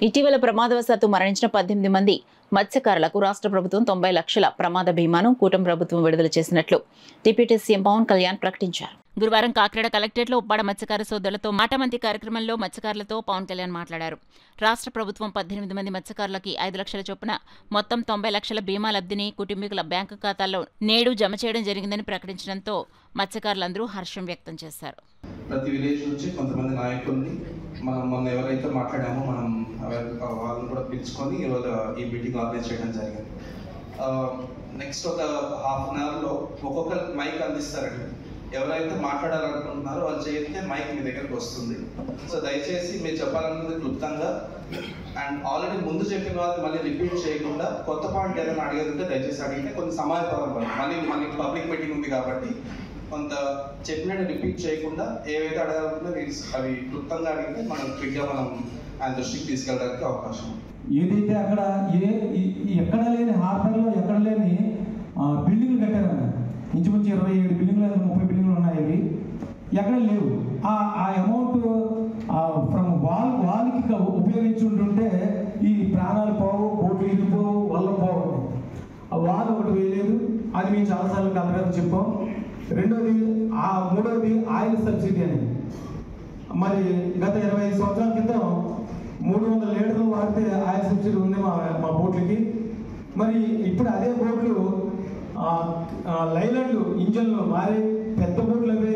ఇటీవల ప్రమాదవశాత్తు మరణించిన 18 మంది మత్స్యకారులకు రాష్ట్ర ప్రభుత్వం 90 లక్షల ప్రమాద బీమాను కూటమి ప్రభుత్వం విడుదల చేసినట్లు డిప్యూటీ సీఎం పవన్ కళ్యాణ్ ప్రకటించారు. గురువారం కాకినాడ కలెక్టరేట్లో ఉప్పాడ మత్స్యకార సోదరులతో మాటమంతి కార్యక్రమంలో మత్స్యకారులతో పవన్ కళ్యాణ్ మాట్లాడారు. రాష్ట్ర ప్రభుత్వం 18 మంది మత్స్యకారులకి 5 లక్షల చొప్పున మొత్తం 90 లక్షల బీమా లబ్ధిని కుటుంబీకుల బ్యాంకు ఖాతాల్లో నేడు జమ చేయడం జరిగిందని ప్రకటించడంతో మత్స్యకారులందరూ హర్షం వ్యక్తం చేశారు. ప్రతి విలేజ్ నుంచి కొంతమంది నాయకుల్ని మనం మొన్న ఎవరైతే మాట్లాడామో మనం వాళ్ళని కూడా పిలుచుకొని ఈరోజు ఈ మీటింగ్ ఆర్గనైజ్ చేయడం జరిగింది. నెక్స్ట్ ఒక హాఫ్ అన్ అవర్లో ఒక్కొక్క మైక్ అందిస్తారండి. ఎవరైతే మాట్లాడాలనుకుంటున్నారో వాళ్ళు చేస్తే మైక్ మీ దగ్గరకు వస్తుంది. సో దయచేసి మీరు చెప్పాలనుకుంటే క్లుప్తంగా అండ్ ఆల్రెడీ ముందు చెప్పిన వాళ్ళు మళ్ళీ రిపీట్ చేయకుండా కొత్త పాయింట్ ఏదైనా అడిగేదంటే దయచేసి అడిగితే కొంత సమాయపరం మళ్ళీ పబ్లిక్ మీటింగ్ ఉంది కాబట్టి కొంత చెప్పినట్టు రిపీట్ చేయకుండా ఏవైతే అడగాలనుకుంటే అవి క్లుప్తంగా అడిగితే మనం క్విక్గా మనం ఆయన దృష్టికి తీసుకెళ్ళడానికి అవకాశం. ఏదైతే అక్కడ ఎక్కడ లేని హార్బర్లో ఎక్కడ లేని బిల్డింగ్లు కట్టారన్న ఇంచుమించు 27 బిల్డింగ్లు 30 బిల్డింగ్లు ఉన్నాయి. ఎక్కడ లేవు. ఆ అమౌంట్ ఫ్రమ్ వాళ్ళకి ఉపయోగించి ఉంటుంటే ఈ ప్రాణాలు పోవు, బోట్లు ఇరిగిపోవు, వల్ల పోవు. వాళ్ళు ఒకటి వేయలేదు. అది మేము చాలాసార్లు కలగా చెప్పాం. రెండోది మూడోది ఆయిల్ సబ్సిడీ అనేది. మరి గత 25 సంవత్సరాల క్రితం 300 లీటర్లు వాడితే ఆయిల్ సబ్సిడీ ఉంది మా బోట్లకి. మరి ఇప్పుడు అదే బోట్లు లైలాండ్లు ఇంజన్లు మారి పెద్ద బోట్లు అవి